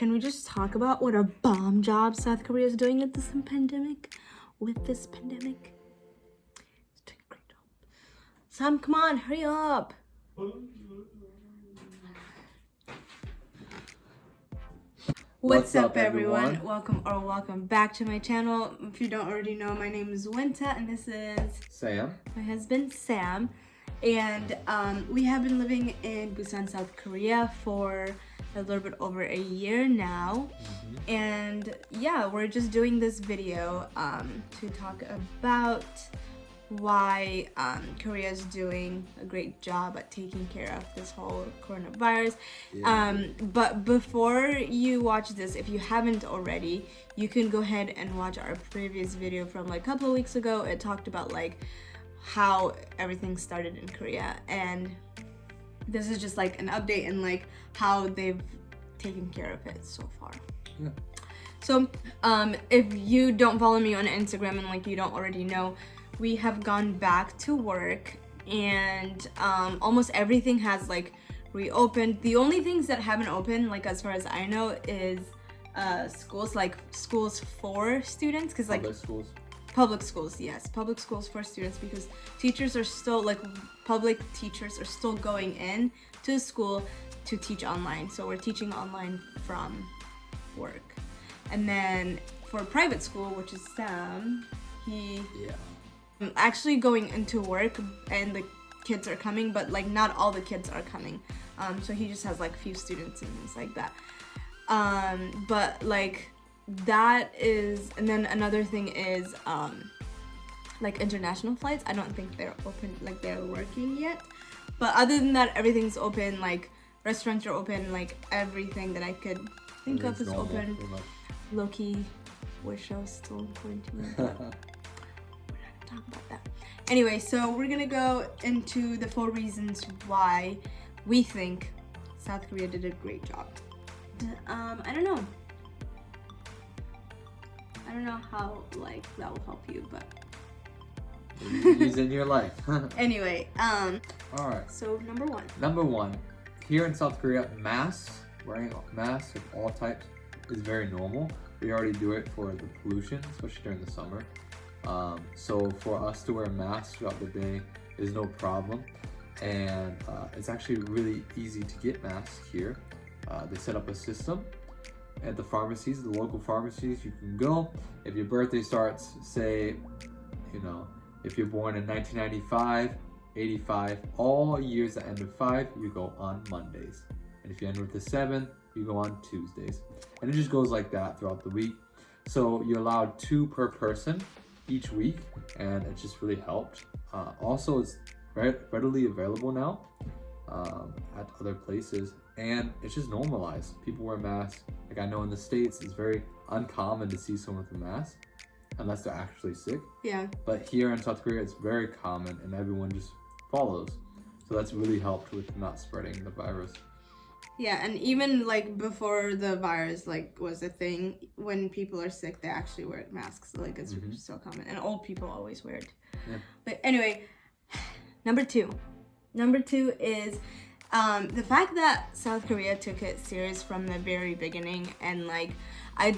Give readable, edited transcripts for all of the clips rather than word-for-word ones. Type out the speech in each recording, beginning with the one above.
can we just talk about what a bomb job South Korea is doing with this pandemic? It's doing a great job. Sam, come on, hurry up. What's up, everyone? Welcome back to my channel. If you don't already know, my name is Winta, and this is Sam, my husband Sam. And we have been living in Busan, South Korea for a little bit over a year now. And yeah, we're just doing this video to talk about why Korea is doing a great job at taking care of this whole coronavirus. But before you watch this, if you haven't already, you can go ahead and watch our previous video from like a couple of weeks ago. It talked about like how everything started in Korea, and this is just like an update and like how they've taken care of it so far. So if you don't follow me on Instagram and like you don't already know, we have gone back to work, and almost everything has like reopened. The only things that haven't opened, like as far as I know, is schools, like schools for students, because like public schools, yes, public schools for students, because teachers are still like public teachers are still going in to school to teach online. So we're teaching online from work. And then for private school, which is Sam, he actually going into work, and the kids are coming, but like not all the kids are coming. So he just has like a few students and things like that. But like that is, and then another thing is like international flights. I don't think they're open, like they're working yet. But other than that, everything's open. Like restaurants are open. Like everything that I could think of is open. Low-key wish I was still in quarantine. But we're not gonna talk about that. Anyway, so we're gonna go into the 4 reasons why we think South Korea did a great job. I don't know how like that will help you, but use in your life. Anyway, all right. So number one, here in South Korea, wearing masks of all types is very normal. We already do it for the pollution, especially during the summer. So for us to wear masks throughout the day is no problem, and it's actually really easy to get masks here. They set up a system at the pharmacies, the local pharmacies. You can go if your birthday starts, say, if you're born in 1995, 85, all years that end with 5, you go on Mondays. And if you end with the 7, you go on Tuesdays. And it just goes like that throughout the week. So you're allowed 2 per person each week, and it just really helped. Also, it's readily available now at other places, and it's just normalized. People wear masks. Like I know in the States, it's very uncommon to see someone with a mask unless they're actually sick. Yeah. But here in South Korea, it's very common, and everyone just follows. So that's really helped with not spreading the virus. Yeah, and even like before the virus like was a thing, when people are sick, they actually wear masks. Like it's so common, and old people always wear it. Yeah. But anyway, number two is the fact that South Korea took it serious from the very beginning, and like I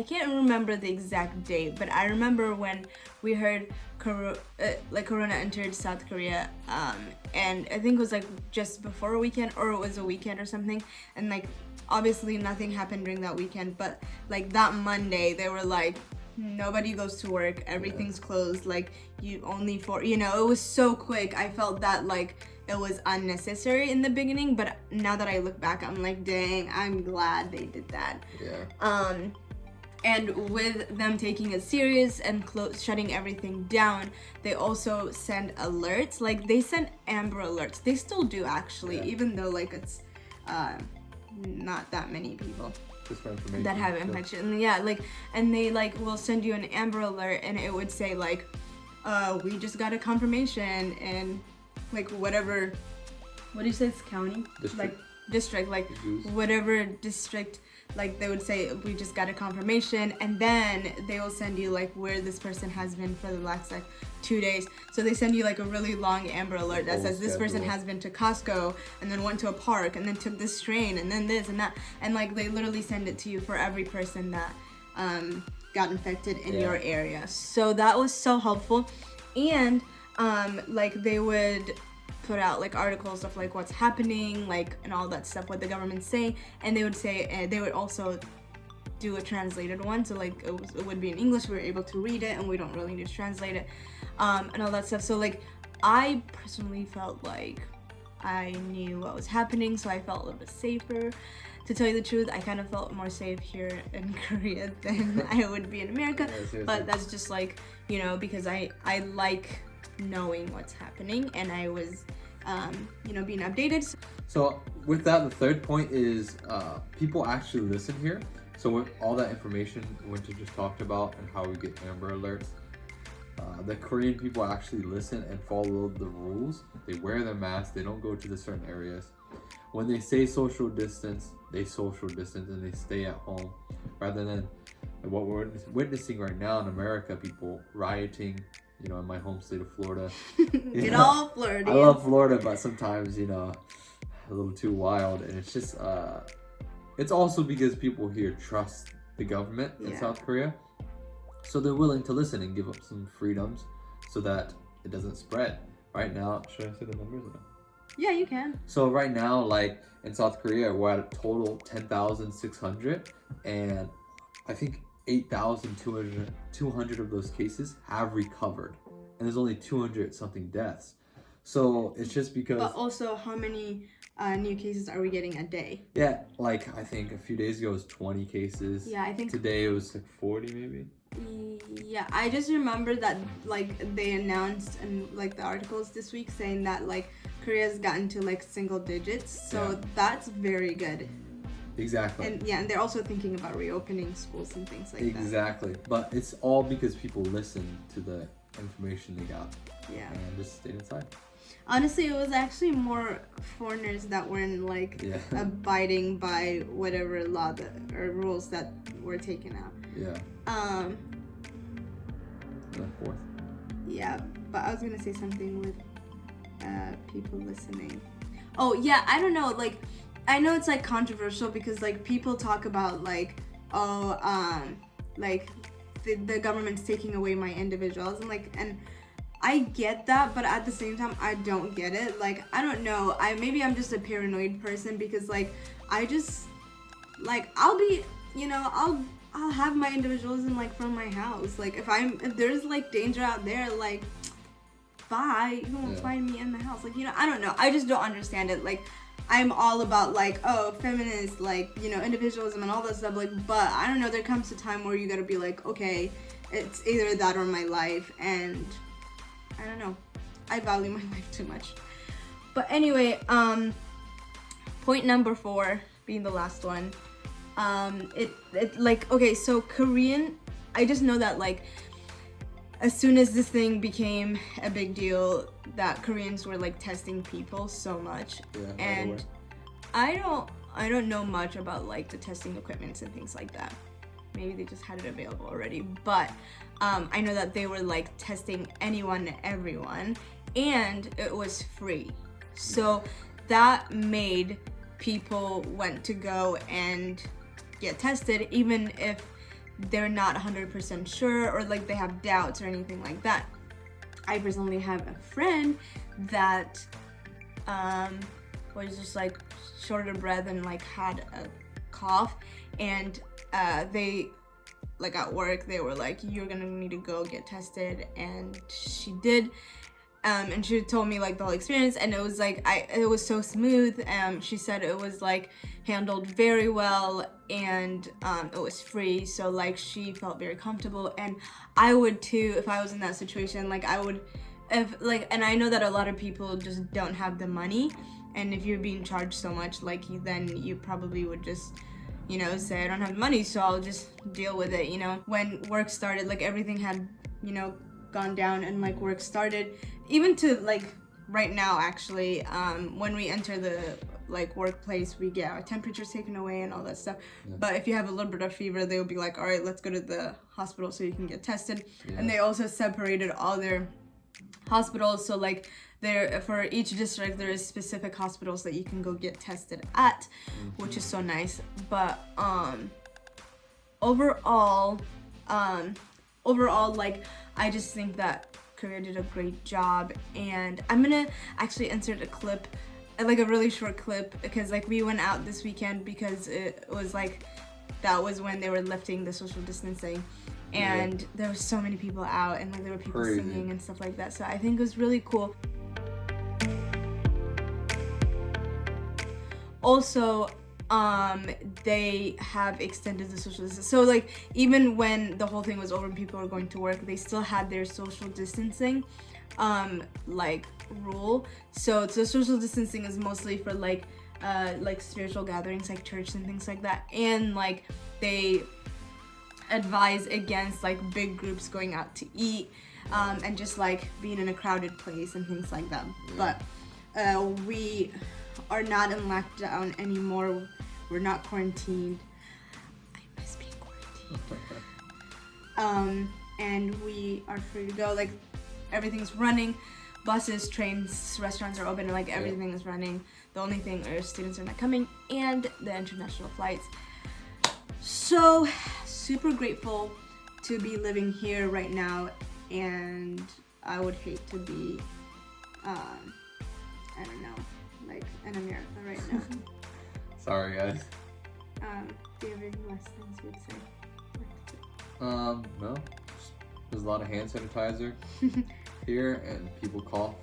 can't remember the exact date, but I remember when we heard Corona entered South Korea, and I think it was like just before a weekend, or it was a weekend or something, and like obviously nothing happened during that weekend, but like that Monday they were like, nobody goes to work, everything's closed, like you only for it was so quick. I felt that like it was unnecessary in the beginning, but now that I look back, I'm like, dang, I'm glad they did that. And with them taking it serious and shutting everything down, they also send alerts. Like they send Amber Alerts. They still do actually, even though like it's not that many people that have infection. And yeah, like, and they like will send you an Amber Alert, and it would say like, we just got a confirmation, and like whatever, what do you say, it's county? District. Like district, like whatever district, like they would say we just got a confirmation, and then they will send you like where this person has been for the last like 2 days. So they send you like a really long Amber Alert that says this person has been to Costco and then went to a park and then took this train and then this and that, and like they literally send it to you for every person that got infected in your area. So that was so helpful. And like they would put out like articles of like what's happening, like, and all that stuff, what the government's saying, and they would say they would also do a translated one, so like it would be in English, we were able to read it and we don't really need to translate it, and all that stuff. So like I personally felt like I knew what was happening, so I felt a little bit safer. To tell you the truth, I kind of felt more safe here in Korea than I would be in America, but that's just like, you know, because I like knowing what's happening, and I was you know, being updated. So with that, the third point is people actually listen here. So with all that information Winter just talked about and how we get Amber Alerts, the Korean people actually listen and follow the rules. They wear their masks, they don't go to the certain areas. When they say social distance, they social distance and they stay at home, rather than what we're witnessing right now in America, people rioting, you know, in my home state of Florida. Get all Florida. I love Florida, but sometimes, you know, a little too wild. And it's just, it's also because people here trust the government in South Korea. So they're willing to listen and give up some freedoms so that it doesn't spread. Right now, should I say the numbers or no? Yeah, you can. So right now, like in South Korea, we're at a total 10,600, and I think 8,200 of those cases have recovered, and there's only 200 something deaths. So it's just because. But also, how many new cases are we getting a day? Yeah, like I think a few days ago it was 20 cases. Yeah, I think today it was like 40 maybe. Yeah, I just remember that like they announced in like the articles this week saying that like Korea's gotten to like single digits, so that's very good. Exactly. And yeah, and they're also thinking about reopening schools and things like that. Exactly. But it's all because people listened to the information they got. Yeah. And just stayed inside. Honestly, it was actually more foreigners that weren't like abiding by whatever law or rules that were taken out. Yeah. Fourth. Yeah, but I was gonna say something with people listening. Oh yeah, I don't know, like I know it's like controversial because like people talk about like like the government's taking away my individualism, like, and I get that, but at the same time I don't get it. Like I don't know, maybe I'm just a paranoid person because like I just like I'll be, you know, I'll have my individualism like from my house. Like if there's like danger out there, like bye, you won't find me in the house. Like, you know, I don't know. I just don't understand it. Like I'm all about like, oh, feminist, like, you know, individualism and all that stuff. Like, but I don't know, there comes a time where you gotta be like, okay, it's either that or my life, and I don't know. I value my life too much. But anyway, point number 4 being the last one. It like, okay, so Korean, I just know that like as soon as this thing became a big deal, that Koreans were like testing people so much. And I don't know much about like the testing equipments and things like that. Maybe they just had it available already, but I know that they were like testing anyone and everyone, and it was free. So that made people want to go and get tested, even if they're not 100% sure or like they have doubts or anything like that. I personally have a friend that was just like short of breath and like had a cough, and they like at work they were like, you're gonna need to go get tested, and she did. And she told me like the whole experience, and it was like it was so smooth. She said it was like handled very well, and it was free, so like she felt very comfortable, and I would too if I was in that situation. Like I would, if like, and I know that a lot of people just don't have the money, and if you're being charged so much, like then you probably would just, you know, say I don't have the money, so I'll just deal with it. You know, when work started, like everything had, you know, gone down, and like work started, even to like right now actually, when we enter the like workplace, we get our temperatures taken away and all that stuff. Yeah. But if you have a little bit of fever, they'll be like, all right, let's go to the hospital so you can get tested. Yeah. And they also separated all their hospitals, so like there for each district there is specific hospitals that you can go get tested at, which is so nice. But overall like I just think that Korea did a great job, and I'm gonna actually insert a clip, like a really short clip, because like we went out this weekend because it was like that was when they were lifting the social distancing, and there were so many people out, and like there were people singing and stuff like that, so I think it was really cool. Also, they have extended the social distance, so like even when the whole thing was over and people were going to work, they still had their social distancing like rule. So the social distancing is mostly for like spiritual gatherings like church and things like that, and like they advise against like big groups going out to eat and just like being in a crowded place and things like that. But we are not in lockdown anymore. We're not quarantined. I miss being quarantined. And we are free to go. Like everything's running. Buses, trains, restaurants are open, and like everything is running. The only thing is students are not coming, and the international flights. So super grateful to be living here right now, and I would hate to be I don't know, like in America right now. Sorry, guys. Do you have any last things you'd say? No. There's a lot of hand sanitizer here, and people cough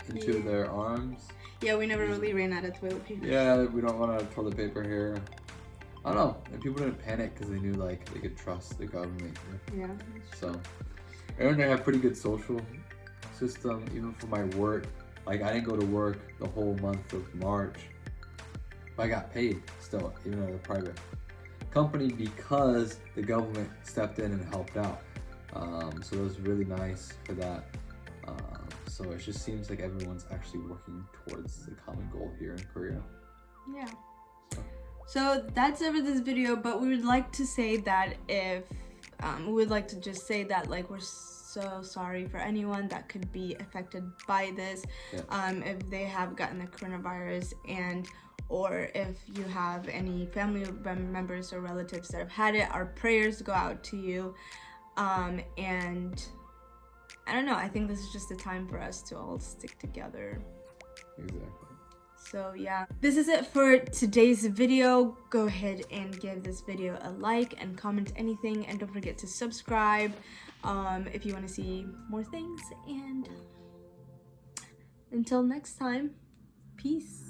into their arms. Yeah, we never really ran out of toilet paper. Yeah, we don't run out of toilet paper here. I don't know. And people didn't panic because they knew like they could trust the government here. Yeah. So, and they have pretty good social system, even for my work. Like I didn't go to work the whole month of March, but I got paid still, even at a private company, because the government stepped in and helped out. So it was really nice for that. So it just seems like everyone's actually working towards the common goal here in Korea. Yeah. So that's it for this video, but we would like to say that like we're so sorry for anyone that could be affected by this, if they have gotten the coronavirus, and or if you have any family members or relatives that have had it. Our prayers go out to you, and I don't know, I think this is just a time for us to all stick together. Exactly. So yeah, this is it for today's video. Go ahead and give this video a like and comment anything, and don't forget to subscribe if you want to see more things. And until next time, peace.